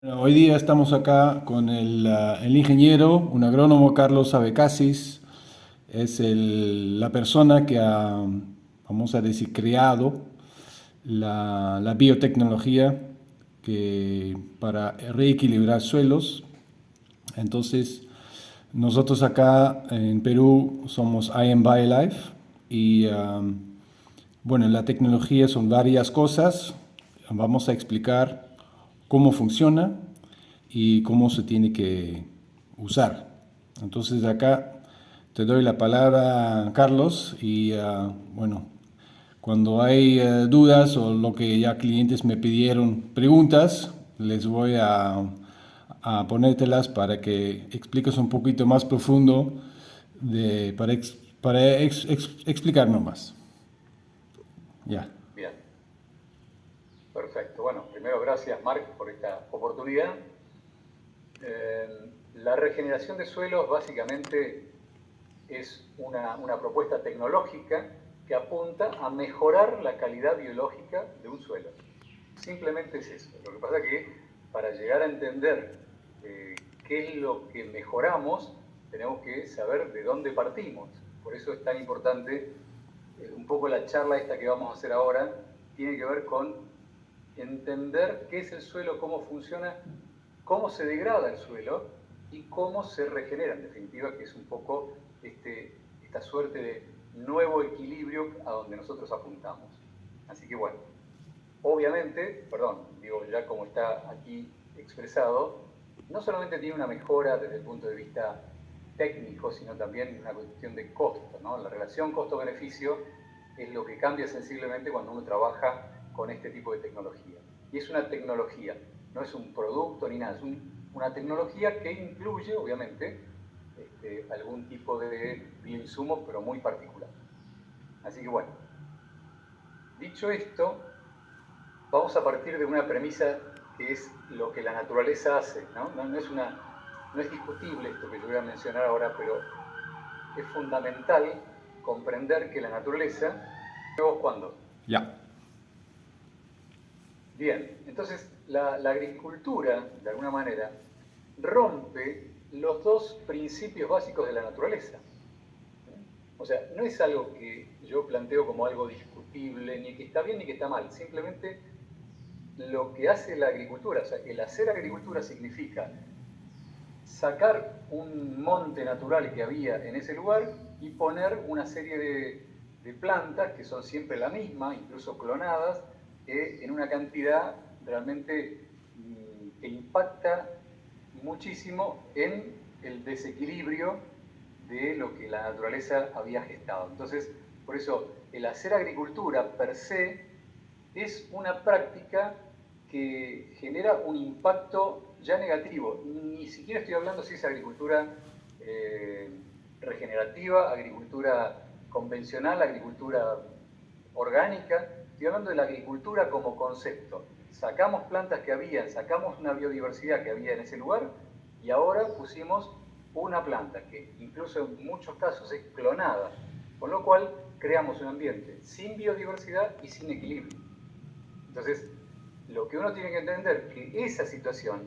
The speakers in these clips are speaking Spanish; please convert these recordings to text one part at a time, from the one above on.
Bueno, hoy día estamos acá con el ingeniero, un agrónomo Carlos Abecasis. Es la persona que ha, vamos a decir, creado la biotecnología para reequilibrar suelos. Entonces, nosotros acá en Perú somos IM Biolife y bueno, la tecnología son varias cosas. Vamos a explicar cómo funciona y cómo se tiene que usar. Entonces acá te doy la palabra, Carlos, y bueno, cuando hay dudas o lo que ya clientes me pidieron preguntas, les voy a ponértelas para que expliques un poquito más profundo para explicarnos más. Ya. Bien, perfecto. Bueno, primero gracias Marc por esta oportunidad. La regeneración de suelos básicamente es una propuesta tecnológica que apunta a mejorar la calidad biológica de un suelo. Simplemente es eso. Lo que pasa es que para llegar a entender qué es lo que mejoramos, tenemos que saber de dónde partimos. Por eso es tan importante un poco la charla esta que vamos a hacer ahora, tiene que ver con entender qué es el suelo, cómo funciona, cómo se degrada el suelo y cómo se regenera, en definitiva, que es un poco esta suerte de nuevo equilibrio a donde nosotros apuntamos. Así que bueno, obviamente, perdón, digo ya como está aquí expresado, no solamente tiene una mejora desde el punto de vista técnico, sino también una cuestión de costo, ¿no? La relación costo-beneficio es lo que cambia sensiblemente cuando uno trabaja con este tipo de tecnología. Y es una tecnología, no es un producto ni nada, es una tecnología que incluye, obviamente, algún tipo de bioinsumo, pero muy particular. Así que bueno, dicho esto, vamos a partir de una premisa que es lo que la naturaleza hace, ¿no? No es discutible esto que yo voy a mencionar ahora, pero es fundamental comprender que la naturaleza, ¿cuándo? Ya. Bien, entonces la agricultura, de alguna manera, rompe los dos principios básicos de la naturaleza. O sea, no es algo que yo planteo como algo discutible, ni que está bien ni que está mal, simplemente lo que hace la agricultura, o sea, el hacer agricultura significa sacar un monte natural que había en ese lugar y poner una serie de plantas que son siempre la misma, incluso clonadas, en una cantidad realmente que impacta muchísimo en el desequilibrio de lo que la naturaleza había gestado. Entonces, por eso, el hacer agricultura per se es una práctica que genera un impacto ya negativo. Ni siquiera estoy hablando si es agricultura eh, regenerativa, agricultura convencional, agricultura orgánica. Estoy hablando de la agricultura como concepto. Sacamos plantas que había, sacamos una biodiversidad que había en ese lugar y ahora pusimos una planta que incluso en muchos casos es clonada, con lo cual creamos un ambiente sin biodiversidad y sin equilibrio. Entonces, lo que uno tiene que entender es que esa situación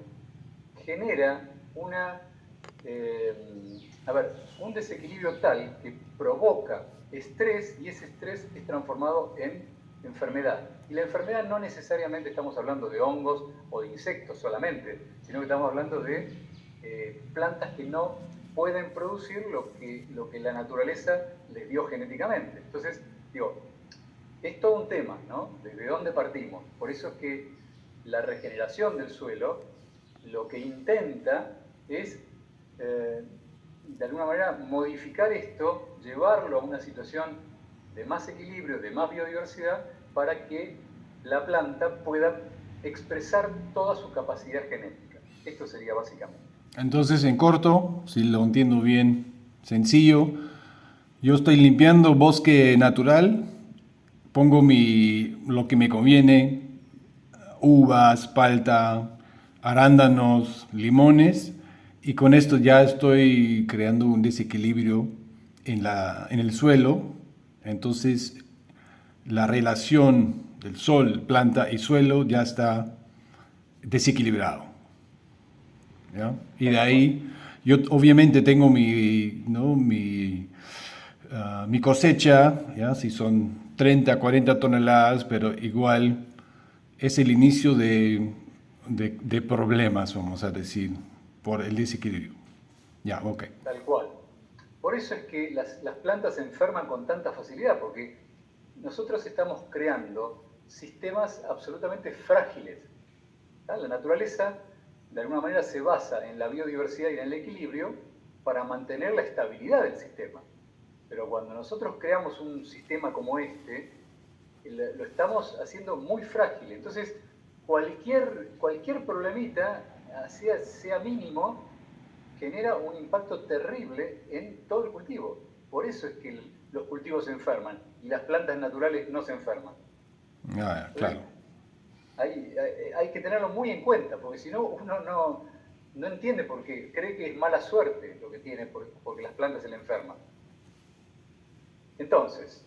genera un desequilibrio tal que provoca estrés y ese estrés es transformado en enfermedad. Y la enfermedad no necesariamente estamos hablando de hongos o de insectos solamente, sino que estamos hablando de plantas que no pueden producir lo que la naturaleza les dio genéticamente. Entonces, digo, es todo un tema, ¿no? ¿Desde dónde partimos? Por eso es que la regeneración del suelo lo que intenta es, de alguna manera, modificar esto, llevarlo a una situación de más equilibrio, de más biodiversidad, para que la planta pueda expresar toda su capacidad genética. Esto sería básicamente. Entonces, en corto, si lo entiendo bien, sencillo, yo estoy limpiando bosque natural, pongo lo que me conviene, uvas, palta, arándanos, limones, y con esto ya estoy creando un desequilibrio en el suelo. Entonces, la relación del sol, planta y suelo ya está desequilibrado. ¿ya? Y de Tal cual. ahí, yo obviamente tengo ¿no? mi cosecha, ¿ya? Si son 30, 40 toneladas, pero igual es el inicio de problemas, vamos a decir, por el desequilibrio. Ya, ok. Tal cual. Por eso es que las plantas se enferman con tanta facilidad, porque nosotros estamos creando sistemas absolutamente frágiles. La naturaleza, de alguna manera, se basa en la biodiversidad y en el equilibrio para mantener la estabilidad del sistema. Pero cuando nosotros creamos un sistema como este, lo estamos haciendo muy frágil. Entonces, cualquier problemita, sea mínimo, genera un impacto terrible en todo el cultivo. Por eso es que los cultivos se enferman y las plantas naturales no se enferman. Ah, Entonces, claro. hay que tenerlo muy en cuenta, porque si no, uno no entiende por qué. Cree que es mala suerte lo que tiene porque las plantas se le enferman. Entonces,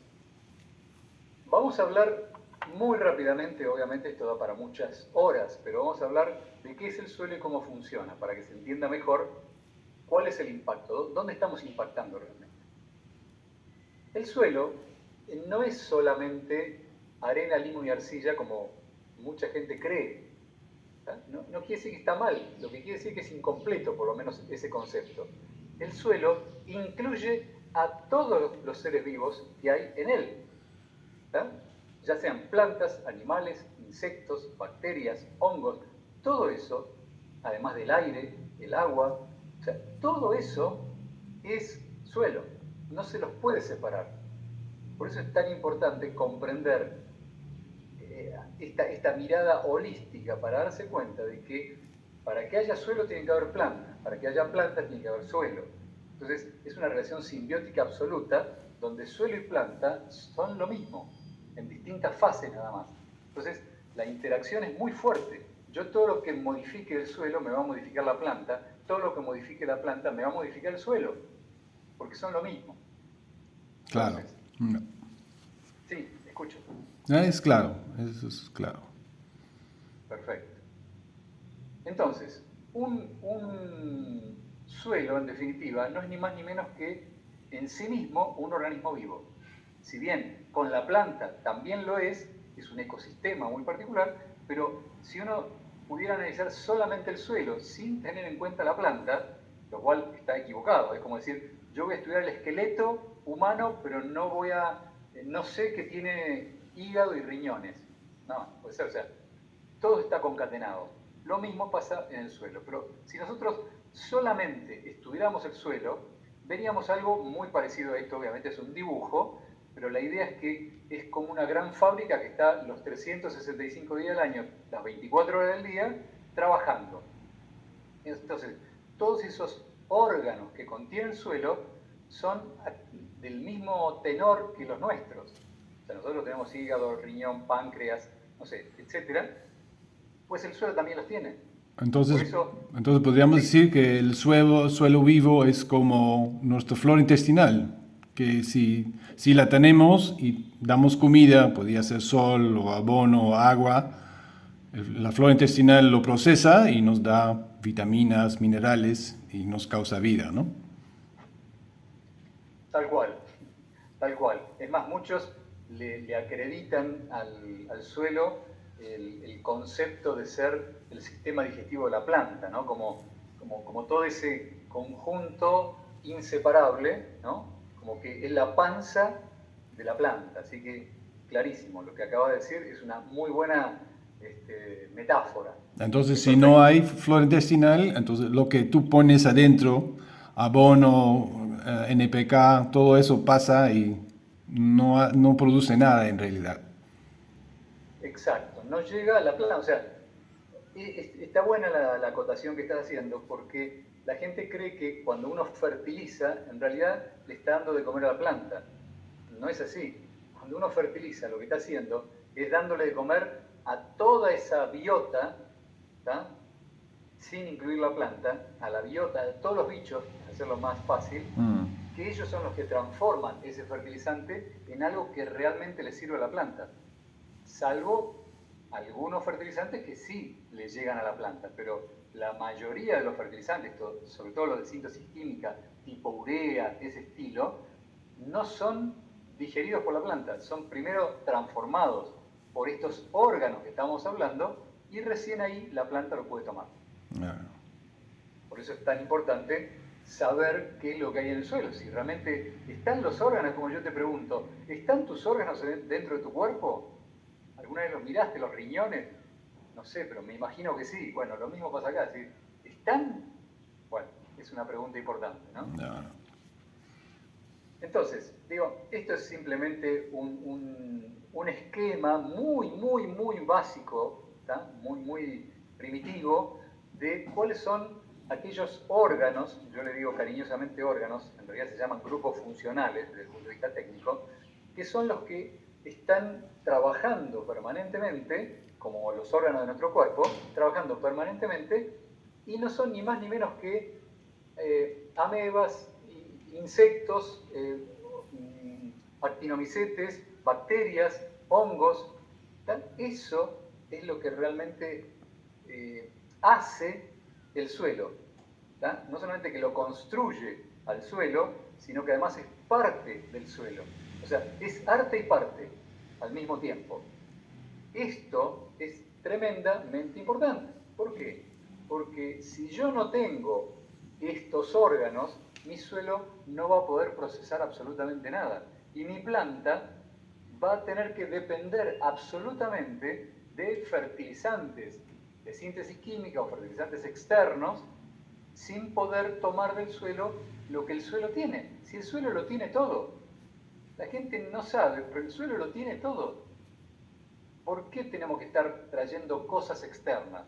vamos a hablar muy rápidamente, obviamente esto da para muchas horas, pero vamos a hablar de qué es el suelo y cómo funciona, para que se entienda mejor cuál es el impacto, dónde estamos impactando realmente. El suelo no es solamente arena, limo y arcilla como mucha gente cree. No quiere decir que está mal, lo que quiere decir que es incompleto, por lo menos ese concepto. El suelo incluye a todos los seres vivos que hay en él, ya sean plantas, animales, insectos, bacterias, hongos, todo eso, además del aire, el agua, o sea, todo eso es suelo, no se los puede separar. Por eso es tan importante comprender esta mirada holística para darse cuenta de que para que haya suelo tiene que haber plantas, para que haya plantas tiene que haber suelo. Entonces es una relación simbiótica absoluta donde suelo y planta son lo mismo, en distintas fases nada más. Entonces la interacción es muy fuerte. Yo todo lo que modifique el suelo me va a modificar la planta, todo lo que modifique la planta me va a modificar el suelo, porque son lo mismo. Claro. Entonces, No. sí, escucho. Es claro, eso es claro. Perfecto. Entonces, un suelo, en definitiva, no es ni más ni menos que en sí mismo un organismo vivo. Si bien con la planta también lo es un ecosistema muy particular, pero si uno pudiera analizar solamente el suelo sin tener en cuenta la planta, lo cual está equivocado. Es como decir, yo voy a estudiar el esqueleto humano, pero no sé que tiene hígado y riñones. No, puede ser, o sea, todo está concatenado. Lo mismo pasa en el suelo. Pero si nosotros solamente estudiáramos el suelo, veríamos algo muy parecido a esto. Obviamente es un dibujo, pero la idea es que es como una gran fábrica que está los 365 días del año, las 24 horas del día, trabajando. Entonces, todos esos órganos que contiene el suelo son del mismo tenor que los nuestros. O sea, nosotros tenemos hígado, riñón, páncreas, no sé, etcétera, pues el suelo también los tiene. Por Entonces, eso, entonces podríamos sí, decir que el suelo vivo es como nuestra flora intestinal, que si la tenemos y damos comida, podría ser sol o abono o agua, la flora intestinal lo procesa y nos da vitaminas, minerales y nos causa vida, ¿no? tal cual, tal cual. Es más, muchos le acreditan al suelo el concepto de ser el sistema digestivo de la planta, ¿no? Como todo ese conjunto inseparable, ¿no? Como que es la panza de la planta. Así que, clarísimo, lo que acaba de decir es una muy buena metáfora. Entonces, Es si no perfecto. hay flora intestinal, entonces lo que tú pones adentro, abono, NPK, todo eso pasa y no produce nada en realidad. Exacto, no llega a la planta. O sea, está buena la acotación que estás haciendo porque la gente cree que cuando uno fertiliza, en realidad le está dando de comer a la planta. No es así. Cuando uno fertiliza, lo que está haciendo es dándole de comer a toda esa biota, ¿tá? Sin incluir la planta, a la biota, a todos los bichos, para hacerlo más fácil, que ellos son los que transforman ese fertilizante en algo que realmente le sirve a la planta. Salvo algunos fertilizantes que sí le llegan a la planta, pero la mayoría de los fertilizantes, sobre todo los de síntesis química, tipo urea, ese estilo, no son digeridos por la planta, son primero transformados por estos órganos que estamos hablando y recién ahí la planta lo puede tomar. Por eso es tan importante saber qué es lo que hay en el suelo. Si realmente están los órganos, como yo te pregunto, ¿están tus órganos dentro de tu cuerpo? ¿Alguna vez los miraste, los riñones? No sé, pero me imagino que sí. Bueno, lo mismo pasa acá. ¿Sí? ¿Están? Bueno, es una pregunta importante, ¿no? Entonces, digo, esto es simplemente un esquema muy básico, ¿tá? Muy primitivo, de cuáles son aquellos órganos, yo le digo cariñosamente órganos, en realidad se llaman grupos funcionales desde el punto de vista técnico, que son los que están trabajando permanentemente, como los órganos de nuestro cuerpo, trabajando permanentemente, y no son ni más ni menos que amebas, insectos, actinomicetes, bacterias, hongos. ¿Tal? Eso es lo que realmente hace el suelo. ¿Tá? No solamente que lo construye al suelo, sino que además es parte del suelo. O sea, es arte y parte al mismo tiempo. Esto es tremendamente importante. ¿Por qué? Porque si yo no tengo estos órganos, mi suelo no va a poder procesar absolutamente nada. Y mi planta va a tener que depender absolutamente de fertilizantes de síntesis química o fertilizantes externos sin poder tomar del suelo lo que el suelo tiene. Si el suelo lo tiene todo. La gente no sabe, pero el suelo lo tiene todo. ¿Por qué tenemos que estar trayendo cosas externas?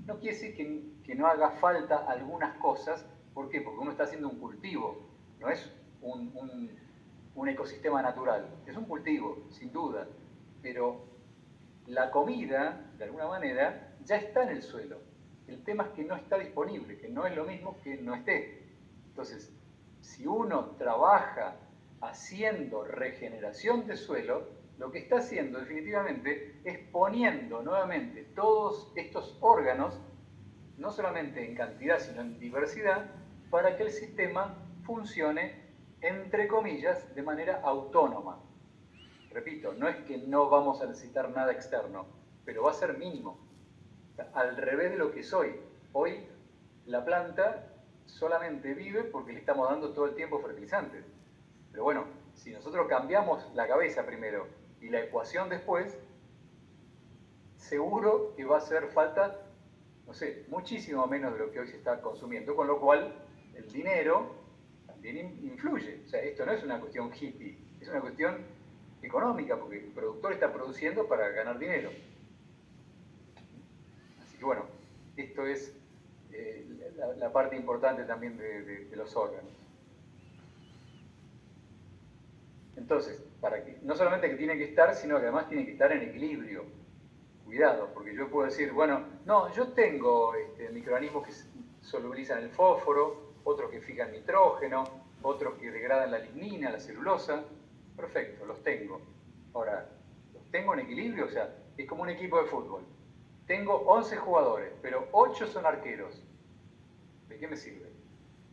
No quiere decir que no haga falta algunas cosas. ¿Por qué? Porque uno está haciendo un cultivo, no es un ecosistema natural. Es un cultivo, sin duda, pero la comida, de alguna manera, ya está en el suelo. El tema es que no está disponible, que no es lo mismo que no esté. Entonces, si uno trabaja haciendo regeneración de suelo, lo que está haciendo definitivamente es poniendo nuevamente todos estos órganos, no solamente en cantidad, sino en diversidad, para que el sistema funcione, entre comillas, de manera autónoma. Repito, no es que no vamos a necesitar nada externo, pero va a ser mínimo. Al revés de lo que es hoy. Hoy la planta solamente vive porque le estamos dando todo el tiempo fertilizantes. Pero bueno, si nosotros cambiamos la cabeza primero y la ecuación después, seguro que va a hacer falta, no sé, muchísimo menos de lo que hoy se está consumiendo, con lo cual el dinero también influye. O sea, esto no es una cuestión hippie, es una cuestión económica, porque el productor está produciendo para ganar dinero. Así que bueno, esto es la parte importante también de los órganos. Entonces, no solamente que tiene que estar, sino que además tiene que estar en equilibrio. Cuidado, porque yo puedo decir, bueno, no, yo tengo microorganismos que solubilizan el fósforo, otros que fijan nitrógeno, otros que degradan la lignina, la celulosa. Perfecto, los tengo. Ahora, ¿los tengo en equilibrio? O sea, es como un equipo de fútbol. Tengo 11 jugadores, pero 8 son arqueros. ¿De qué me sirve?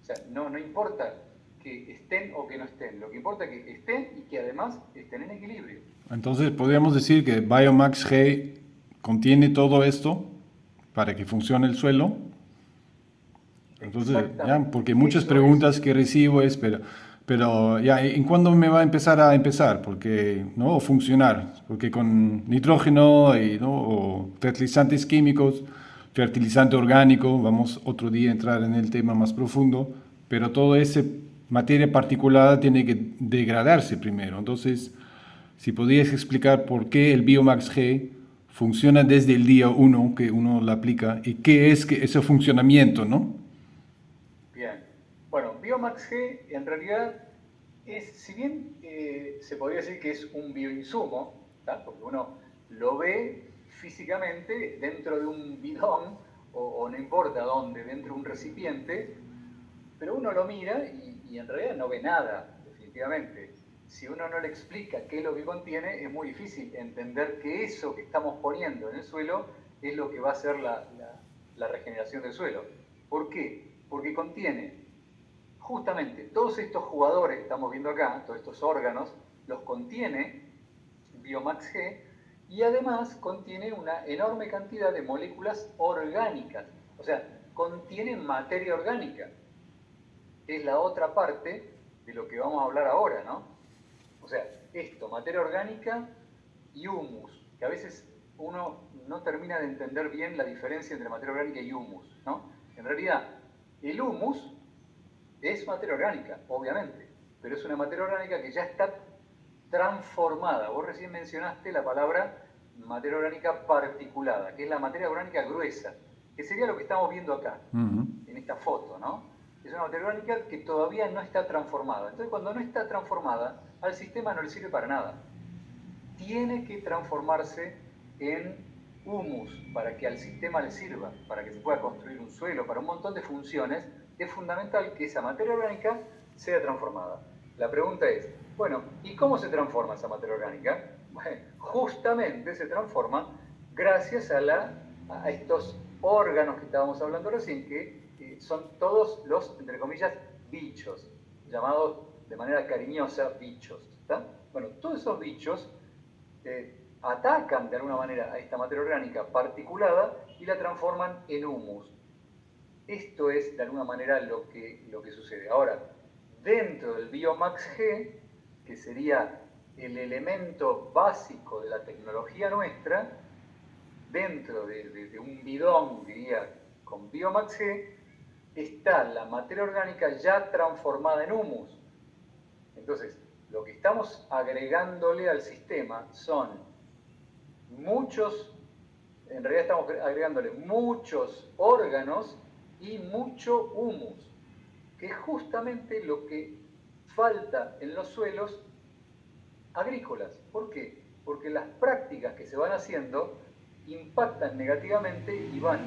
O sea, no importa que estén o que no estén. Lo que importa es que estén y que además estén en equilibrio. Entonces, podríamos decir que Biomax G contiene todo esto para que funcione el suelo. Entonces, ya, porque muchas preguntas que recibo es, pero ya, ¿en cuándo me va a empezar? Porque, ¿no? O funcionar, porque con nitrógeno y, ¿no? O fertilizantes químicos, fertilizante orgánico, vamos otro día a entrar en el tema más profundo, pero toda esa materia particulada tiene que degradarse primero. Entonces, si podrías explicar por qué el Biomax G funciona desde el día 1 que uno la aplica y qué es ese funcionamiento, ¿no? Bien. Bueno, Biomax G en realidad es, si bien se podría decir que es un bioinsumo, ¿tá? Porque uno lo ve físicamente dentro de un bidón o no importa dónde, dentro de un recipiente, pero uno lo mira y en realidad no ve nada, definitivamente. Si uno no le explica qué es lo que contiene, es muy difícil entender que eso que estamos poniendo en el suelo es lo que va a ser la la regeneración del suelo. ¿Por qué? Porque contiene justamente todos estos jugadores que estamos viendo acá, todos estos órganos, los contiene Biomax G, y además contiene una enorme cantidad de moléculas orgánicas, o sea, contiene materia orgánica. Es la otra parte de lo que vamos a hablar ahora, ¿no? O sea, esto, materia orgánica y humus, que a veces uno no termina de entender bien la diferencia entre materia orgánica y humus, ¿no? En realidad, el humus es materia orgánica, obviamente, pero es una materia orgánica que ya está transformada. Vos recién mencionaste la palabra materia orgánica particulada, que es la materia orgánica gruesa, que sería lo que estamos viendo acá, en esta foto, ¿no? Es una materia orgánica que todavía no está transformada. Entonces, cuando no está transformada, al sistema no le sirve para nada. Tiene que transformarse en humus para que al sistema le sirva, para que se pueda construir un suelo, para un montón de funciones. Es fundamental que esa materia orgánica sea transformada. La pregunta es, bueno, ¿y cómo se transforma esa materia orgánica? Bueno, justamente se transforma gracias a estos órganos que estábamos hablando recién, que son todos los, entre comillas, bichos, llamados de manera cariñosa bichos. ¿Está? Bueno, todos esos bichos atacan de alguna manera a esta materia orgánica particulada y la transforman en humus. Esto es de alguna manera lo que sucede. Ahora, dentro del Biomax G, que sería el elemento básico de la tecnología nuestra, dentro de un bidón, diría, con Biomax G, está la materia orgánica ya transformada en humus. Entonces, lo que estamos agregándole al sistema son en realidad estamos agregándole muchos órganos y mucho humus, que es justamente lo que falta en los suelos agrícolas. ¿Por qué? Porque las prácticas que se van haciendo impactan negativamente y van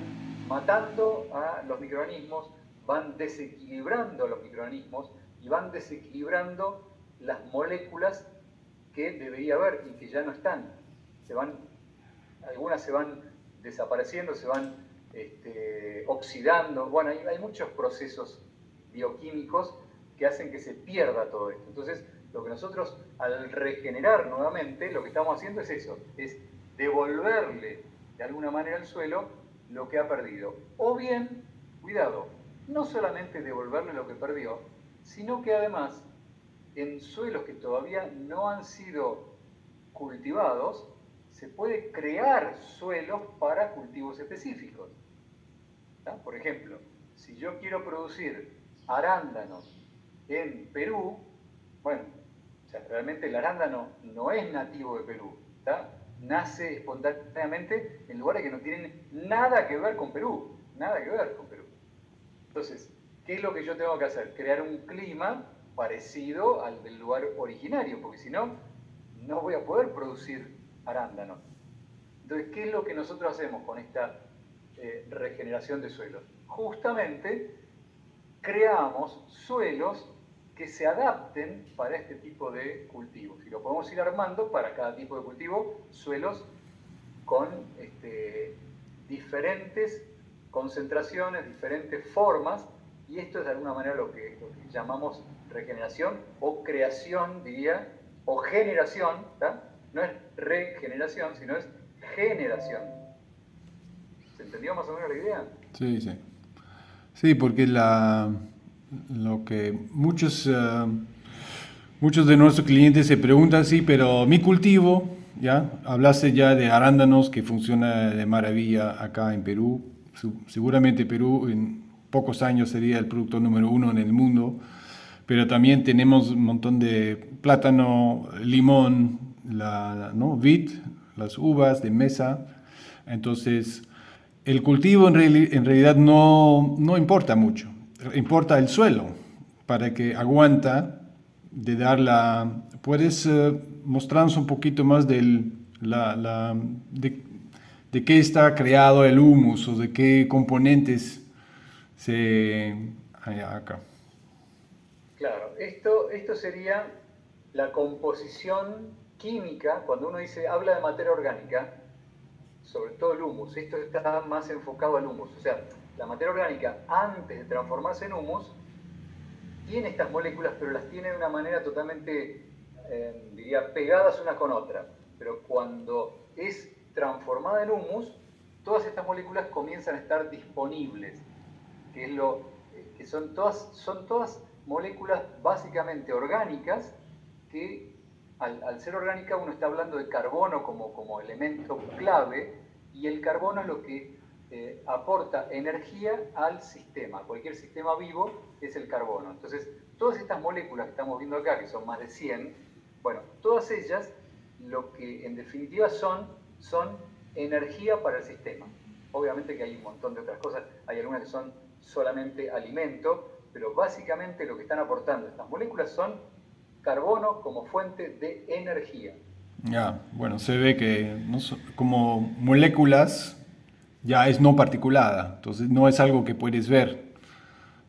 matando a los microorganismos, van desequilibrando a los microorganismos y van desequilibrando las moléculas que debería haber y que ya no están. Algunas se van desapareciendo, se van oxidando. Bueno, hay muchos procesos bioquímicos que hacen que se pierda todo esto. Entonces, lo que nosotros, al regenerar nuevamente, lo que estamos haciendo es eso, es devolverle de alguna manera al suelo lo que ha perdido. O bien, cuidado, no solamente devolverle lo que perdió, sino que además, en suelos que todavía no han sido cultivados, se puede crear suelos para cultivos específicos. ¿Tá? Por ejemplo, si yo quiero producir arándanos en Perú, bueno, o sea, realmente el arándano no es nativo de Perú, ¿tá? Nace espontáneamente en lugares que no tienen nada que ver con Perú, nada que ver con Perú. Entonces, ¿qué es lo que yo tengo que hacer? Crear un clima parecido al del lugar originario, porque si no, no voy a poder producir arándanos. Entonces, ¿qué es lo que nosotros hacemos con esta regeneración de suelos? Justamente creamos suelos que se adapten para este tipo de cultivos. Y lo podemos ir armando para cada tipo de cultivo, suelos con diferentes concentraciones, diferentes formas, y esto es de alguna manera lo que llamamos regeneración o creación, diría, o generación, ¿tá? No es regeneración, sino es generación. ¿Se entendió más o menos la idea? Sí, sí. Sí, porque lo que muchos de nuestros clientes se preguntan, sí, pero mi cultivo, ya, hablaste ya de arándanos que funciona de maravilla acá en Perú. Seguramente Perú en pocos años sería el producto número 1 en el mundo, pero también tenemos un montón de plátano, limón, ¿no? Vid, las uvas de mesa. Entonces, el cultivo en realidad no importa mucho, importa el suelo para que aguanta de dar la... ¿Puedes mostrarnos un poquito más de qué está creado el humus o de qué componentes hay acá? Claro, esto sería la composición química. Cuando uno habla de materia orgánica, sobre todo el humus. Esto está más enfocado al humus. O sea, la materia orgánica, antes de transformarse en humus, tiene estas moléculas, pero las tiene de una manera totalmente, diría, pegadas una con otra. Pero cuando es transformada en humus, todas estas moléculas comienzan a estar disponibles, que es que son todas moléculas básicamente orgánicas que al ser orgánica uno está hablando de carbono como elemento clave, y el carbono es lo que aporta energía al sistema. Cualquier sistema vivo es el carbono. Entonces, todas estas moléculas que estamos viendo acá, que son más de 100, bueno, todas ellas lo que en definitiva son energía para el sistema. Obviamente que hay un montón de otras cosas, hay algunas que son solamente alimento, pero básicamente lo que están aportando estas moléculas son carbono como fuente de energía. Ya, bueno, se ve que como moléculas ya es no particulada, entonces no es algo que puedes ver,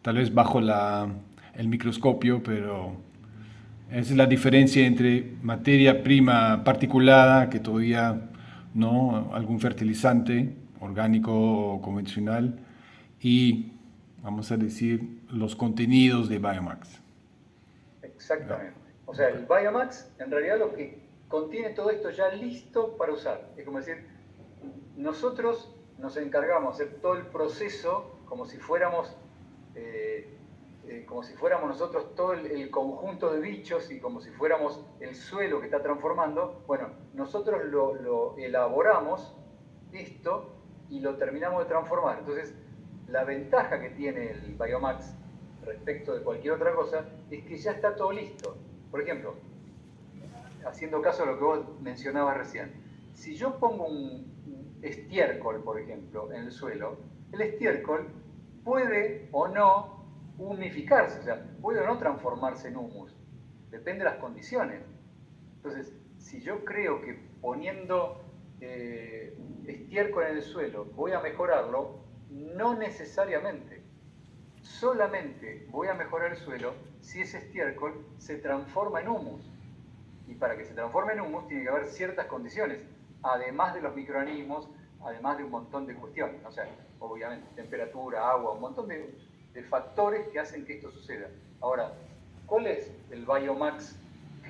tal vez bajo el microscopio, pero esa es la diferencia entre materia prima particulada, que todavía no, algún fertilizante orgánico o convencional, y vamos a decir los contenidos de Biomax. Exactamente. O sea, el Biomax en realidad lo que contiene todo esto ya listo para usar. Es como decir, nosotros nos encargamos de hacer todo el proceso como si fuéramos nosotros todo el conjunto de bichos y como si fuéramos el suelo que está transformando. Bueno, nosotros lo elaboramos esto y lo terminamos de transformar. Entonces, la ventaja que tiene el Biomax respecto de cualquier otra cosa es que ya está todo listo. Por ejemplo, haciendo caso a lo que vos mencionabas recién, si yo pongo un estiércol, por ejemplo, en el suelo, el estiércol puede o no humificarse, o sea, puede o no transformarse en humus, depende de las condiciones. Entonces, si yo creo que poniendo estiércol en el suelo voy a mejorarlo, no necesariamente. Solamente voy a mejorar el suelo si ese estiércol se transforma en humus. Y para que se transforme en humus tiene que haber ciertas condiciones, además de los microorganismos, además de un montón de cuestiones. O sea, obviamente, temperatura, agua, un montón de factores que hacen que esto suceda. Ahora, ¿cuál es el Biomax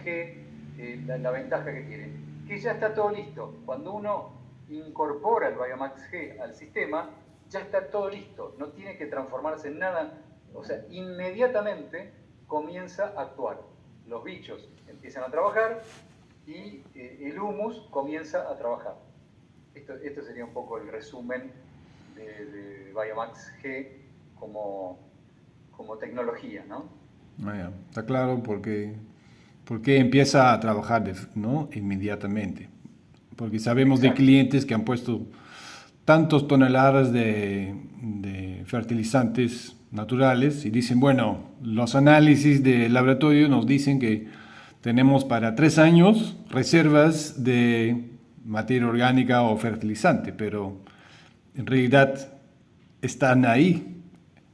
G? La ventaja que tiene, que ya está todo listo. Cuando uno incorpora el Biomax G al sistema, ya está todo listo, no tiene que transformarse en nada, o sea, inmediatamente comienza a actuar. Los bichos empiezan a trabajar y el humus comienza a trabajar. Esto sería un poco el resumen de Biomax G como tecnología, ¿no? Está claro porque empieza a trabajar ¿no? inmediatamente. Porque sabemos de clientes que han puesto tantos toneladas de fertilizantes naturales y dicen, bueno, los análisis de laboratorio nos dicen que tenemos para 3 años reservas de materia orgánica o fertilizante, pero en realidad están ahí.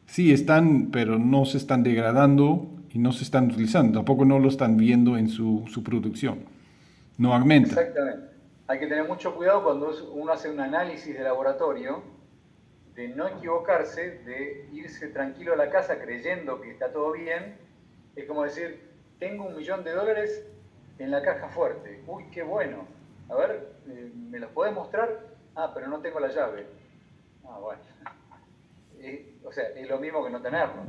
Sí, están, pero no se están degradando y no se están utilizando. Tampoco no lo están viendo en su producción. No aumenta. Exactamente. Hay que tener mucho cuidado cuando uno hace un análisis de laboratorio, de no equivocarse, de irse tranquilo a la casa creyendo que está todo bien. Es como decir, tengo $1.000.000 en la caja fuerte. Uy, qué bueno. A ver, ¿me los podés mostrar? Ah, pero no tengo la llave. Ah, bueno. O sea, es lo mismo que no tenerlo.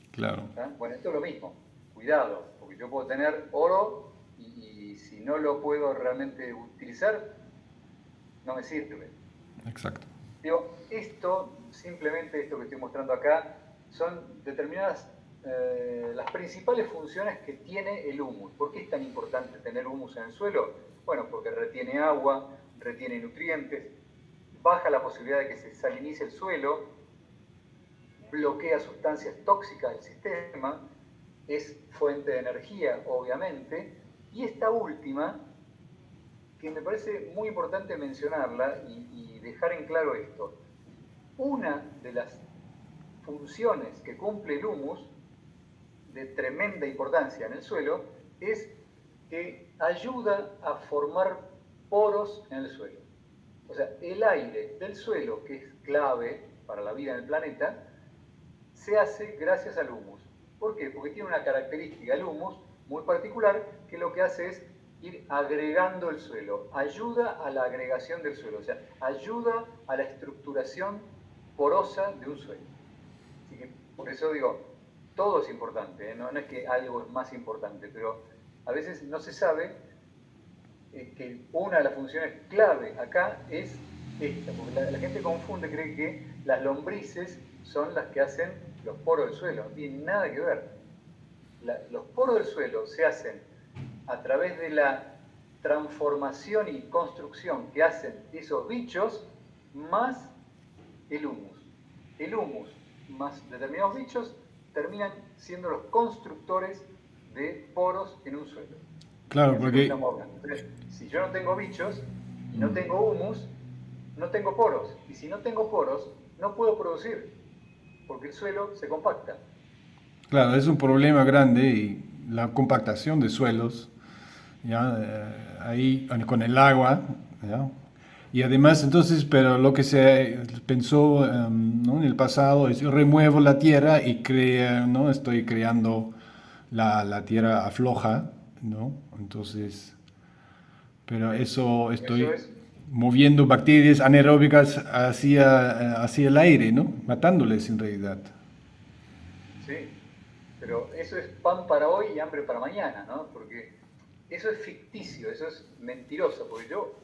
Claro. ¿Ah? Bueno, esto es lo mismo. Cuidado, porque yo puedo tener oro y si no lo puedo realmente utilizar, no me sirve. Exacto. Digo, simplemente esto que estoy mostrando acá, son determinadas, las principales funciones que tiene el humus. ¿Por qué es tan importante tener humus en el suelo? Bueno, porque retiene agua, retiene nutrientes, baja la posibilidad de que se salinice el suelo, bloquea sustancias tóxicas del sistema, es fuente de energía, obviamente, y esta última, que me parece muy importante mencionarla y dejar en claro esto, una de las funciones que cumple el humus, de tremenda importancia en el suelo, es que ayuda a formar poros en el suelo. O sea, el aire del suelo, que es clave para la vida en el planeta, se hace gracias al humus. ¿Por qué? Porque tiene una característica, el humus, muy particular, que lo que hace es ir agregando el suelo, ayuda a la agregación del suelo, o sea, ayuda a la estructuración porosa de un suelo. Así que por eso digo, todo es importante, ¿eh? No es que algo es más importante, pero a veces no se sabe que una de las funciones clave acá es esta, porque la gente confunde, cree que las lombrices son las que hacen los poros del suelo, no tienen nada que ver. Los poros del suelo se hacen a través de la transformación y construcción que hacen esos bichos más el humus. El humus más determinados bichos terminan siendo los constructores de poros en un suelo. Claro, Eso es lo que porque estamos hablando. Entonces, si yo no tengo bichos y no tengo humus, no tengo poros. Y si no tengo poros, no puedo producir, porque el suelo se compacta. claro, es un problema grande y la compactación de suelos, ¿ya? Ahí con el agua, ¿ya? Y además, entonces, pero lo que se pensó, ¿no? En el pasado es yo remuevo la tierra y ¿no? Estoy creando la tierra afloja, ¿no? Entonces, pero eso Eso estoy es, moviendo bacterias anaeróbicas hacia el aire, ¿no? Matándoles en realidad. sí, pero eso es pan para hoy y hambre para mañana, ¿no? Porque eso es ficticio, eso es mentiroso, porque yo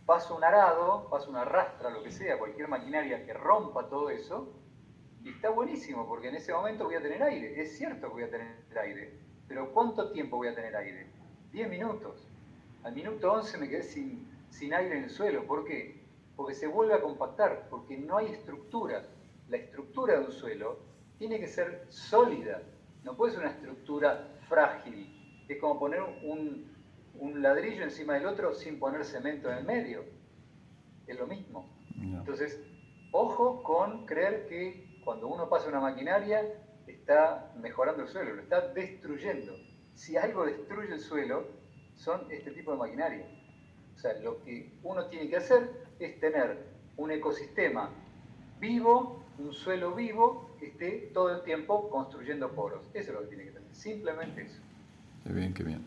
paso un arado, paso una rastra, lo que sea, cualquier maquinaria que rompa todo eso, y está buenísimo, porque en ese momento voy a tener aire. Es cierto que voy a tener aire, pero ¿cuánto tiempo voy a tener aire? 10 minutos. Al minuto 11 me quedé sin aire en el suelo. ¿Por qué? Porque se vuelve a compactar, porque no hay estructura. La estructura de un suelo tiene que ser sólida, no puede ser una estructura frágil. Es como poner un ladrillo encima del otro sin poner cemento en el medio. Es lo mismo. No. Entonces, ojo con creer que cuando uno pasa una maquinaria está mejorando el suelo, lo está destruyendo. Si algo destruye el suelo, son este tipo de maquinaria. O sea, lo que uno tiene que hacer es tener un ecosistema vivo, un suelo vivo, que esté todo el tiempo construyendo poros. Eso es lo que tiene que tener, simplemente eso. Qué bien, qué bien.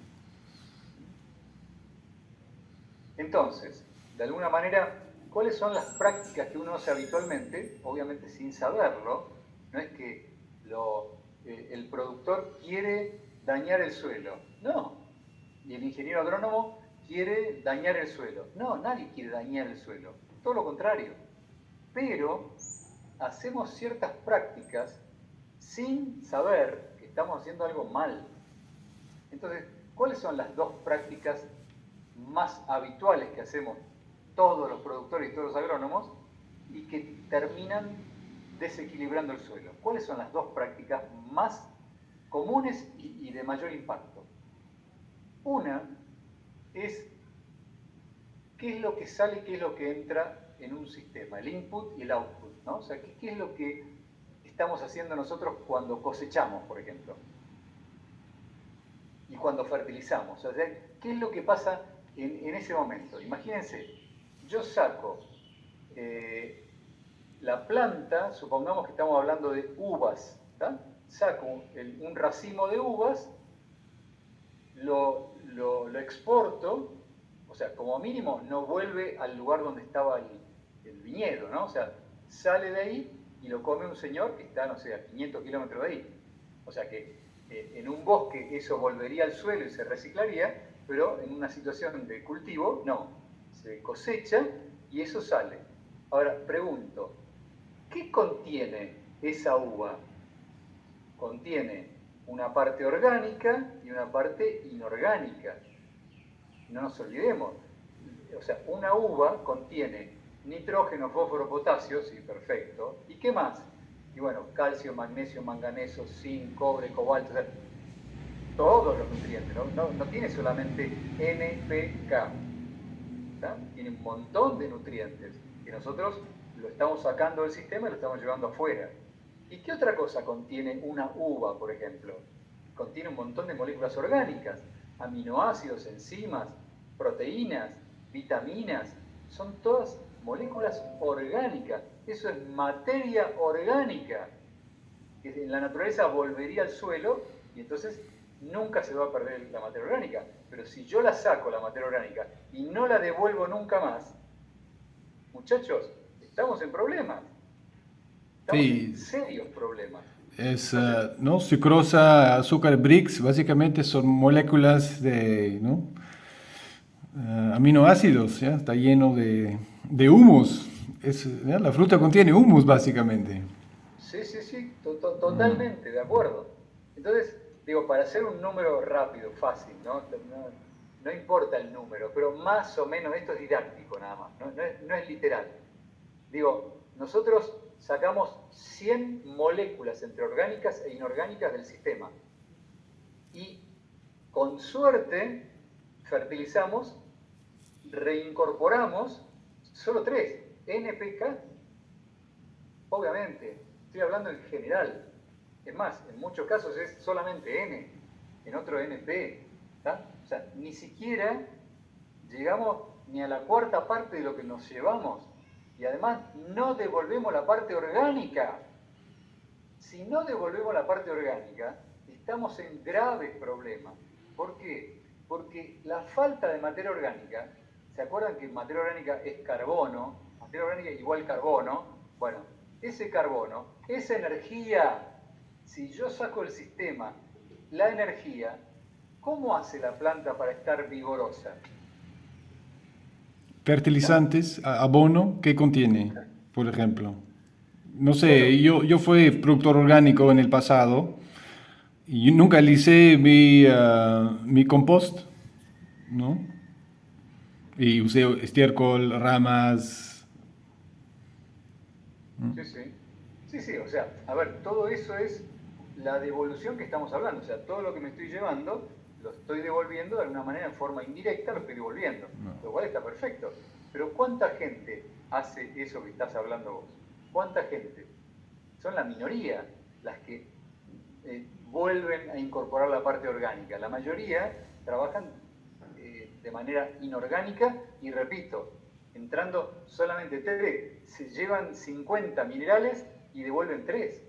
Entonces, de alguna manera, ¿cuáles son las prácticas que uno hace habitualmente? Obviamente sin saberlo, no es que el productor quiere dañar el suelo, no. Y el ingeniero agrónomo quiere dañar el suelo. No, nadie quiere dañar el suelo, todo lo contrario. Pero hacemos ciertas prácticas sin saber que estamos haciendo algo mal. Entonces, ¿cuáles son las dos prácticas más habituales que hacemos todos los productores y todos los agrónomos y que terminan desequilibrando el suelo? ¿Cuáles son las dos prácticas más comunes y de mayor impacto? Una es qué es lo que sale y qué es lo que entra en un sistema, el input y el output, ¿no? O sea, qué es lo que estamos haciendo nosotros cuando cosechamos, por ejemplo, y cuando fertilizamos. O sea, ¿qué es lo que pasa en ese momento? Imagínense, yo saco la planta, supongamos que estamos hablando de uvas, ¿tá? Saco un racimo de uvas, lo exporto, o sea, como mínimo no vuelve al lugar donde estaba el viñedo, ¿no? O sea, sale de ahí y lo come un señor que está, no sé, a 500 kilómetros de ahí. O sea que en un bosque eso volvería al suelo y se reciclaría, pero en una situación de cultivo, no. Se cosecha y eso sale. Ahora, pregunto, ¿qué contiene esa uva? Contiene una parte orgánica y una parte inorgánica. No nos olvidemos. O sea, una uva contiene nitrógeno, fósforo, potasio, sí, perfecto. ¿Y qué más? Y bueno, calcio, magnesio, manganeso, zinc, cobre, cobalto, o sea, todos los nutrientes, no tiene solamente NPK, ¿tá? Tiene un montón de nutrientes que nosotros lo estamos sacando del sistema y lo estamos llevando afuera. ¿Y qué otra cosa contiene una uva, por ejemplo? Contiene un montón de moléculas orgánicas, aminoácidos, enzimas, proteínas, vitaminas. son todas moléculas orgánicas. Eso es materia orgánica, que en la naturaleza volvería al suelo y entonces nunca se va a perder la materia orgánica. Pero si yo la saco, la materia orgánica, y no la devuelvo nunca más, muchachos, estamos en problemas. Estamos en Sí, serios problemas. es, Entonces, ¿no? Sucrosa, azúcar, bricks, básicamente son moléculas de, ¿no? Aminoácidos, ¿ya? Está lleno de humus. ¿Ya? La fruta contiene humus, básicamente. sí, sí, sí, totalmente, de acuerdo. Entonces, digo, para hacer un número rápido, fácil, no importa el número, pero más o menos, esto es didáctico nada más, no es literal. Digo, nosotros sacamos 100 moléculas entre orgánicas e inorgánicas del sistema y con suerte fertilizamos, reincorporamos solo 3, NPK. Obviamente, estoy hablando en general. Es más, en muchos casos es solamente N, en otro NP. ¿Tá? O sea, ni siquiera llegamos ni a la cuarta parte de lo que nos llevamos. Y además no devolvemos la parte orgánica. Si no devolvemos la parte orgánica, estamos en graves problemas. ¿Por qué? Porque la falta de materia orgánica, ¿se acuerdan que materia orgánica es carbono? Materia orgánica igual carbono. Bueno, ese carbono, esa energía, si yo saco del sistema la energía, ¿cómo hace la planta para estar vigorosa? ¿No? Fertilizantes, abono, ¿qué contiene, por ejemplo? No Bueno, sé, yo fui productor orgánico en el pasado y nunca alicé mi compost, ¿no? Y usé estiércol, ramas. sí, sí. Sí, sí, o sea, a ver, todo eso es la devolución que estamos hablando. O sea, todo lo que me estoy llevando, lo estoy devolviendo de alguna manera en forma indirecta, lo estoy devolviendo. Lo cual está perfecto. Pero ¿cuánta gente hace eso que estás hablando vos? ¿Cuánta gente? Son la minoría las que vuelven a incorporar la parte orgánica. La mayoría trabajan de manera inorgánica y repito, entrando solamente 3, se llevan 50 minerales y devuelven 3.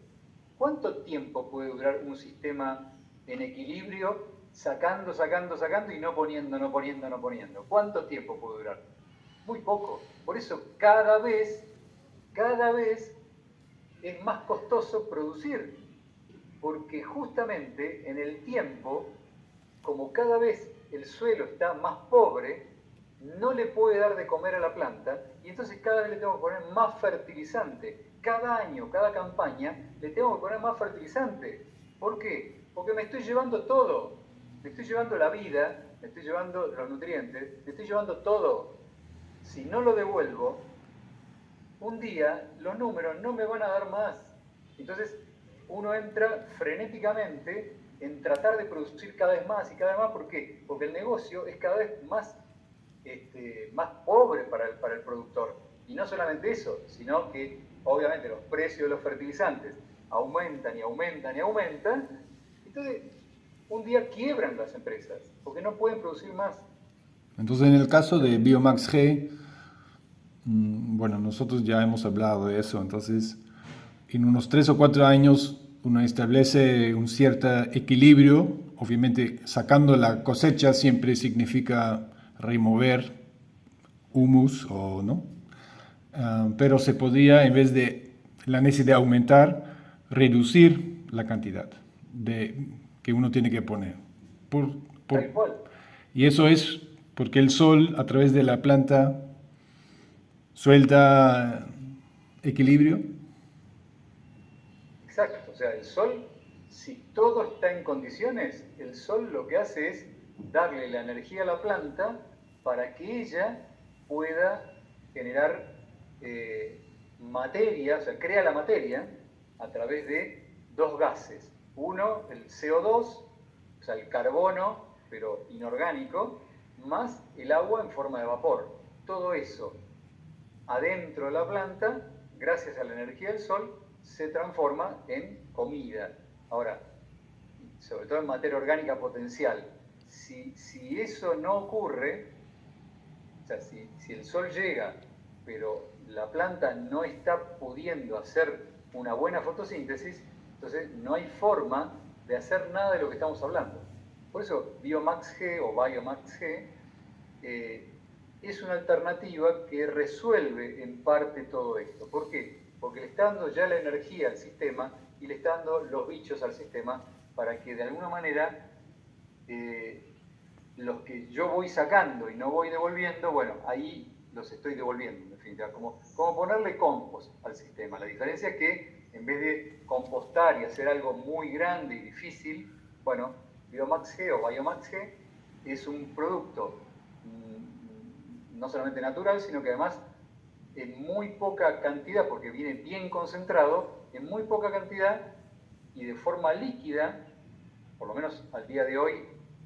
¿Cuánto tiempo puede durar un sistema en equilibrio sacando, sacando, sacando y no poniendo, no poniendo, no poniendo? ¿Cuánto tiempo puede durar? Muy poco. Por eso cada vez es más costoso producir, porque justamente en el tiempo, como cada vez el suelo está más pobre, no le puede dar de comer a la planta y entonces cada vez le tengo que poner más fertilizante. Cada año, cada campaña, le tengo que poner más fertilizante. ¿Por qué? Porque me estoy llevando todo. Me estoy llevando la vida, me estoy llevando los nutrientes, me estoy llevando todo. Si no lo devuelvo, un día los números no me van a dar más. Entonces uno entra frenéticamente en tratar de producir cada vez más y cada vez más. ¿Por qué? Porque el negocio es cada vez más, más pobre para el productor. Y no solamente eso, sino que obviamente los precios de los fertilizantes aumentan y aumentan y aumentan. Entonces un día quiebran las empresas porque no pueden producir más. Entonces, en el caso de Biomax G, bueno, nosotros ya hemos hablado de eso, entonces en unos 3 o 4 años uno establece un cierto equilibrio, obviamente sacando la cosecha siempre significa remover humus o no. Pero se podía, en vez de la necesidad de aumentar, reducir la cantidad que uno tiene que poner. Por, por- Tal cual. y eso es porque el sol a través de la planta suelta equilibrio. Exacto, o sea, el sol, si todo está en condiciones, el sol lo que hace es darle la energía a la planta para que ella pueda generar materia, o sea, crea la materia a través de dos gases. Uno, el CO2, o sea, el carbono, pero inorgánico, más el agua en forma de vapor. Todo eso adentro de la planta, gracias a la energía del sol, se transforma en comida. Ahora, sobre todo en materia orgánica potencial, si eso no ocurre, O sea, si el sol llega, pero la planta no está pudiendo hacer una buena fotosíntesis, entonces no hay forma de hacer nada de lo que estamos hablando. Por eso Biomax G o Biomax G es una alternativa que resuelve en parte todo esto. ¿Por qué? Porque le está dando ya la energía al sistema y le está dando los bichos al sistema para que de alguna manera los que yo voy sacando y no voy devolviendo, bueno, ahí los estoy devolviendo, en definitiva, como ponerle compost al sistema. La diferencia es que en vez de compostar y hacer algo muy grande y difícil, bueno, Biomax G o Biomax G es un producto no solamente natural, sino que además en muy poca cantidad, porque viene bien concentrado, en muy poca cantidad y de forma líquida, por lo menos al día de hoy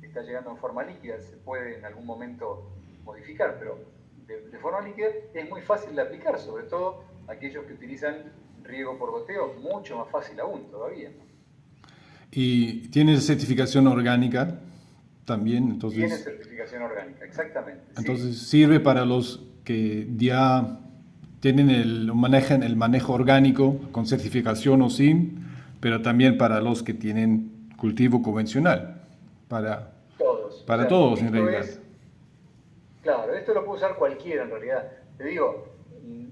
está llegando en forma líquida, se puede en algún momento modificar, pero de forma líquida es muy fácil de aplicar, sobre todo aquellos que utilizan riego por goteo, mucho más fácil aún todavía. Y tiene certificación orgánica también, Tiene entonces, certificación orgánica, exactamente, entonces sí. sirve para los que ya tienen manejan el manejo orgánico con certificación o sin, pero también para los que tienen cultivo convencional, para, Todos. O para sea, todos en esto realidad. es, claro, esto lo puede usar cualquiera en realidad. Te digo,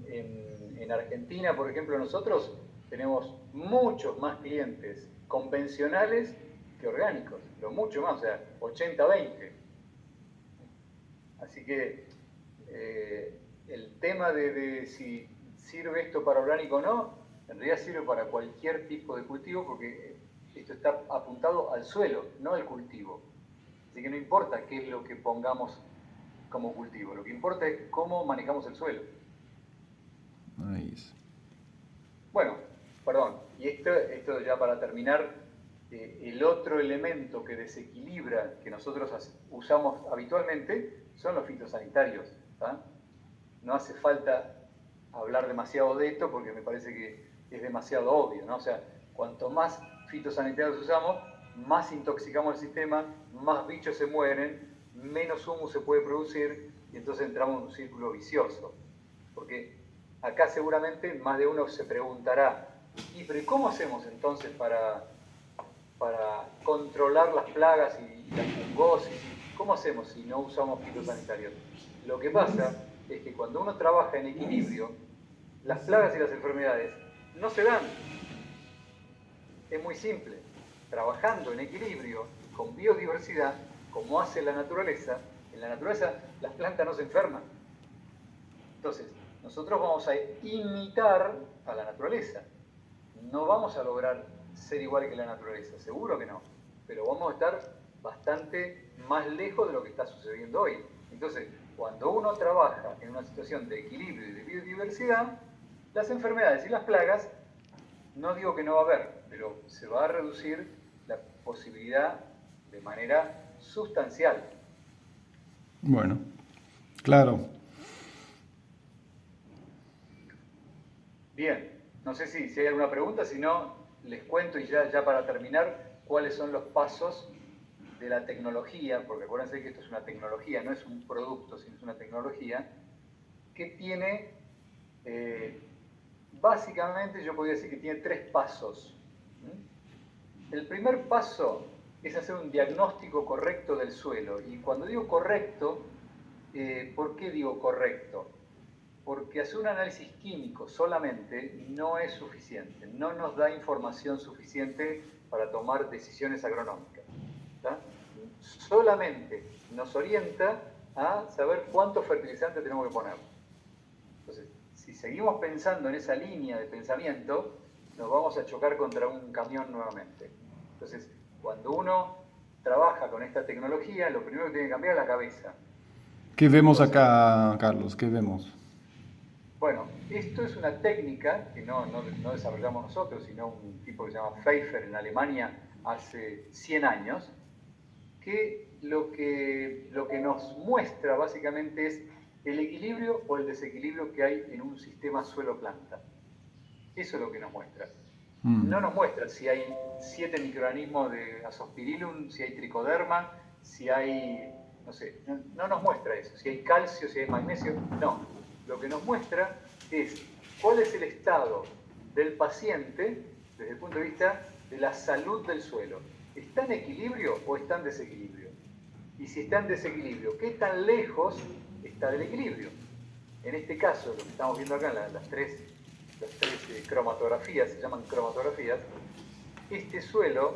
en Argentina, por ejemplo, nosotros tenemos muchos más clientes convencionales que orgánicos, pero mucho más, o sea, 80-20. Así que el tema de si sirve esto para orgánico o no, en realidad sirve para cualquier tipo de cultivo porque esto está apuntado al suelo, no al cultivo. Así que no importa qué es lo que pongamos como cultivo, lo que importa es cómo manejamos el suelo. Nice. Bueno, perdón, y esto ya para terminar, el otro elemento que desequilibra, que nosotros usamos habitualmente, son los fitosanitarios. ¿tá? No hace falta hablar demasiado de esto porque me parece que es demasiado obvio, ¿no? O sea, cuanto más fitosanitarios usamos, más intoxicamos el sistema, más bichos se mueren, menos humus se puede producir y entonces entramos en un círculo vicioso. Porque acá seguramente más de uno se preguntará, pero ¿y cómo hacemos entonces para controlar las plagas y la fungosis? ¿Cómo hacemos si no usamos fitosanitarios? Lo que pasa es que cuando uno trabaja en equilibrio, las plagas y las enfermedades no se dan. Es muy simple. Trabajando en equilibrio, con biodiversidad, como hace la naturaleza, en la naturaleza las plantas no se enferman. Entonces, nosotros vamos a imitar a la naturaleza. No vamos a lograr ser igual que la naturaleza, seguro que no, pero vamos a estar bastante más lejos de lo que está sucediendo hoy. Entonces, cuando uno trabaja en una situación de equilibrio y de biodiversidad, las enfermedades y las plagas, no digo que no va a haber, pero se va a reducir la posibilidad de manera sustancial. Bueno, claro. Bien, no sé si hay alguna pregunta, si no, les cuento y ya para terminar, cuáles son los pasos de la tecnología, porque acuérdense que esto es una tecnología, no es un producto, sino es una tecnología, que tiene, básicamente yo podría decir que tiene 3 pasos. El primer paso es hacer un diagnóstico correcto del suelo, y cuando digo correcto, ¿por qué digo correcto? Porque hacer un análisis químico solamente no es suficiente, no nos da información suficiente para tomar decisiones agronómicas. ¿tá? Solamente nos orienta a saber cuántos fertilizantes tenemos que poner. Entonces, si seguimos pensando en esa línea de pensamiento, nos vamos a chocar contra un camión nuevamente. Entonces, cuando uno trabaja con esta tecnología, lo primero que tiene que cambiar es la cabeza. ¿Qué vemos Entonces, acá, Carlos? ¿Qué vemos? bueno, esto es una técnica que no desarrollamos nosotros, sino un tipo que se llama Pfeiffer en Alemania hace 100 años, que lo que nos muestra básicamente es el equilibrio o el desequilibrio que hay en un sistema suelo-planta. Eso es lo que nos muestra. No nos muestra si hay 7 microorganismos de Azospirillum, si hay tricoderma, si hay no sé, no nos muestra eso, si hay calcio, si hay magnesio, no. Lo que nos muestra es cuál es el estado del paciente desde el punto de vista de la salud del suelo. ¿Está en equilibrio o está en desequilibrio? Y si está en desequilibrio, ¿qué tan lejos está del equilibrio? En este caso, lo que estamos viendo acá, las tres cromatografías, se llaman cromatografías, este suelo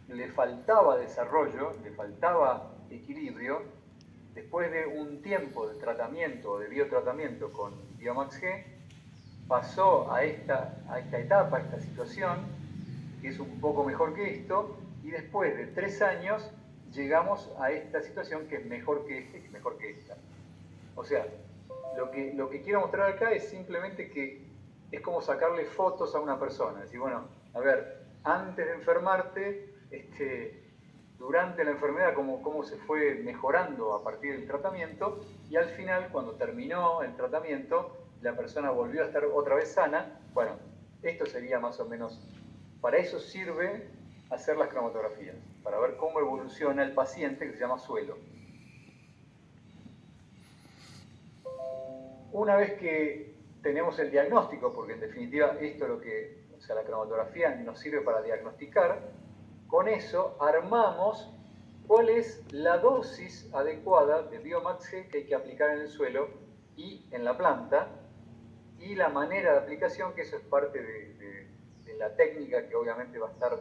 le faltaba desarrollo, le faltaba equilibrio. Después de un tiempo de tratamiento, de biotratamiento con Biomax G, pasó a esta etapa, a esta situación, que es un poco mejor que esto, y después de 3 años llegamos a esta situación que es mejor que esta y mejor que esta. O sea, lo que quiero mostrar acá es simplemente que es como sacarle fotos a una persona. Decir, bueno, a ver, antes de enfermarte, durante la enfermedad, cómo se fue mejorando a partir del tratamiento, y al final, cuando terminó el tratamiento, la persona volvió a estar otra vez sana. Bueno, esto sería más o menos, para eso sirve hacer las cromatografías, para ver cómo evoluciona el paciente, que se llama suelo. Una vez que tenemos el diagnóstico, porque en definitiva esto es lo que, o sea, la cromatografía nos sirve para diagnosticar, con eso armamos cuál es la dosis adecuada de Biomax G que hay que aplicar en el suelo y en la planta, y la manera de aplicación, que eso es parte de la técnica que obviamente va a estar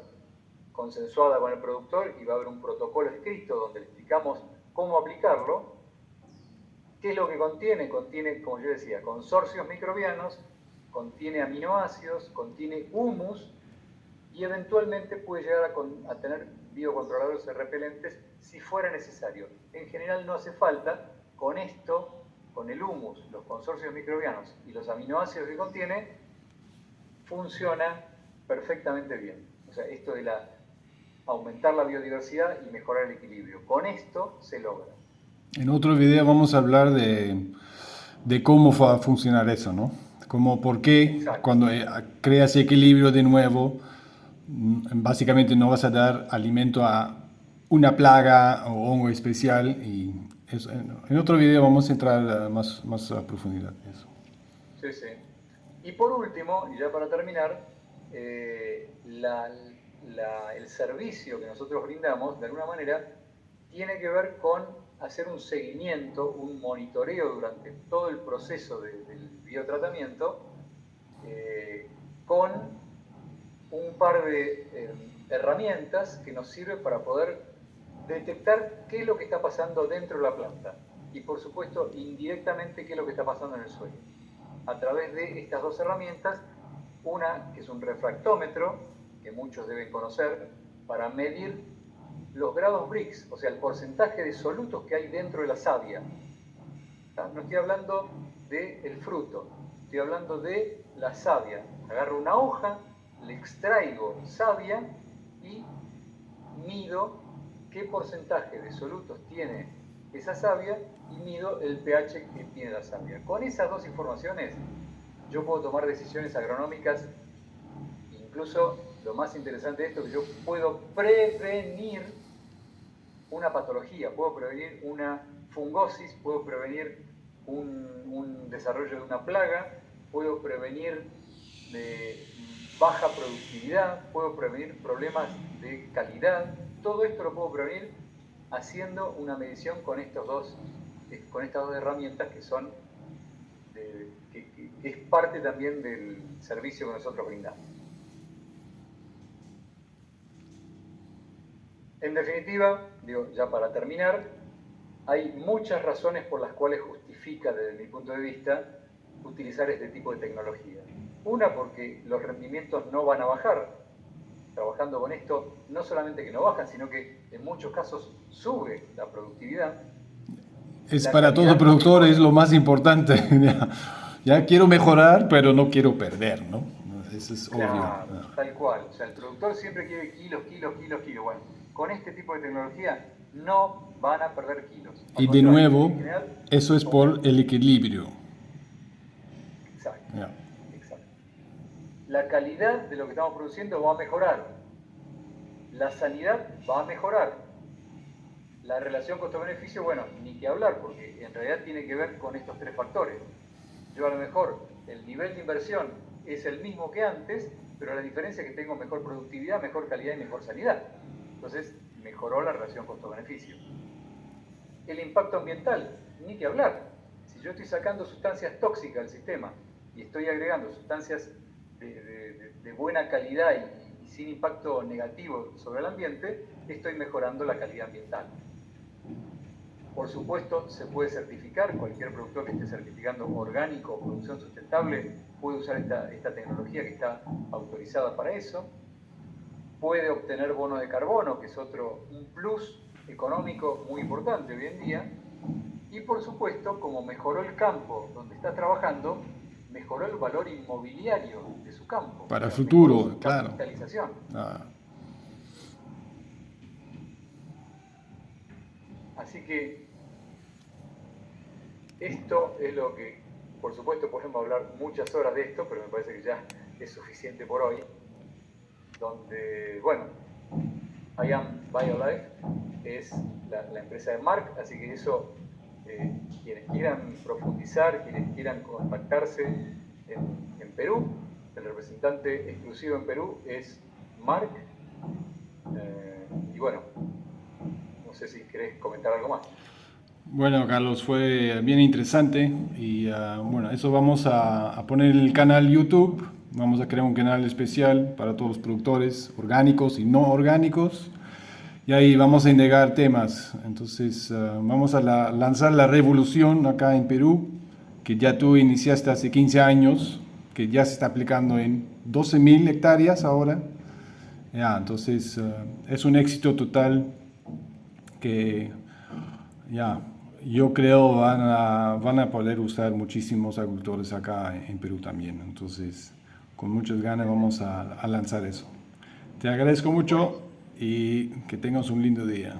consensuada con el productor, y va a haber un protocolo escrito donde le explicamos cómo aplicarlo. ¿Qué es lo que contiene? Contiene, como yo decía, consorcios microbianos, contiene aminoácidos, contiene humus, y eventualmente puede llegar a tener biocontroladores repelentes si fuera necesario. En general no hace falta. Con esto, con el humus, los consorcios microbianos y los aminoácidos que contiene, funciona perfectamente bien. O sea, esto de aumentar la biodiversidad y mejorar el equilibrio. Con esto se logra. En otro video vamos a hablar de cómo va a funcionar eso, ¿no? Por qué Exacto. cuando creas equilibrio de nuevo, básicamente no vas a dar alimento a una plaga o hongo especial. Y eso, en otro video vamos a entrar más a profundidad en eso. Sí, sí. Y por último, y ya para terminar, el servicio que nosotros brindamos, de alguna manera, tiene que ver con hacer un seguimiento, un monitoreo durante todo el proceso del biotratamiento, con un par de herramientas que nos sirven para poder detectar qué es lo que está pasando dentro de la planta, y por supuesto indirectamente qué es lo que está pasando en el suelo, a través de estas dos herramientas. Una que es un refractómetro, que muchos deben conocer, para medir los grados Brix, o sea, el porcentaje de solutos que hay dentro de la savia. No estoy hablando del fruto, estoy hablando de la savia. Agarro una hoja, le extraigo savia y mido qué porcentaje de solutos tiene esa savia y mido el pH que tiene la savia. Con esas dos informaciones yo puedo tomar decisiones agronómicas. Incluso lo más interesante de esto es que yo puedo prevenir una patología, puedo prevenir una fungosis, puedo prevenir un desarrollo de una plaga, puedo prevenir de baja productividad, puedo prevenir problemas de calidad. Todo esto lo puedo prevenir haciendo una medición con estas dos herramientas que son que es parte también del servicio que nosotros brindamos. En definitiva, ya para terminar, hay muchas razones por las cuales justifica, desde mi punto de vista, utilizar este tipo de tecnología. Una, porque los rendimientos no van a bajar. Trabajando con esto, no solamente que no bajan, sino que en muchos casos sube la productividad. Es para todo productor es lo más importante. Ya quiero mejorar, pero no quiero perder, ¿no? Eso es obvio. Claro, tal cual. O sea, el productor siempre quiere kilos. Bueno, con este tipo de tecnología no van a perder kilos. Y de nuevo, eso es por el equilibrio. Exacto. Exacto. La calidad de lo que estamos produciendo va a mejorar. La sanidad va a mejorar. La relación costo-beneficio, bueno, ni que hablar, porque en realidad tiene que ver con estos tres factores. Yo a lo mejor el nivel de inversión es el mismo que antes, pero la diferencia es que tengo mejor productividad, mejor calidad y mejor sanidad. Entonces, mejoró la relación costo-beneficio. El impacto ambiental, ni que hablar. Si yo estoy sacando sustancias tóxicas del sistema y estoy agregando sustancias de buena calidad y sin impacto negativo sobre el ambiente, estoy mejorando la calidad ambiental. Por supuesto, se puede certificar, cualquier productor que esté certificando orgánico o producción sustentable puede usar esta tecnología que está autorizada para eso. Puede obtener bono de carbono, que es un plus económico muy importante hoy en día. Y por supuesto, como mejoró el campo donde está trabajando, mejoró el valor inmobiliario de su campo. Para el Mejoró futuro, su claro. capitalización. Así que esto es lo que, por supuesto, podemos hablar muchas horas de esto, pero me parece que ya es suficiente por hoy. Donde, bueno, I Am BioLife es la empresa de Marc, así que eso, quienes quieran profundizar, quienes quieran contactarse en Perú, el representante exclusivo en Perú es Marc. Y bueno, no sé si querés comentar algo más. Bueno, Carlos, fue bien interesante y bueno, eso vamos a poner en el canal YouTube. Vamos a crear un canal especial para todos los productores orgánicos y no orgánicos. Y ahí vamos a indagar temas. Entonces, vamos a lanzar la revolución acá en Perú, que ya tú iniciaste hace 15 años, que ya se está aplicando en 12.000 hectáreas ahora. Ya, entonces, es un éxito total que ya, yo creo van a poder usar muchísimos agricultores acá en Perú también. Entonces, con muchas ganas vamos a lanzar eso. Te agradezco mucho y que tengas un lindo día.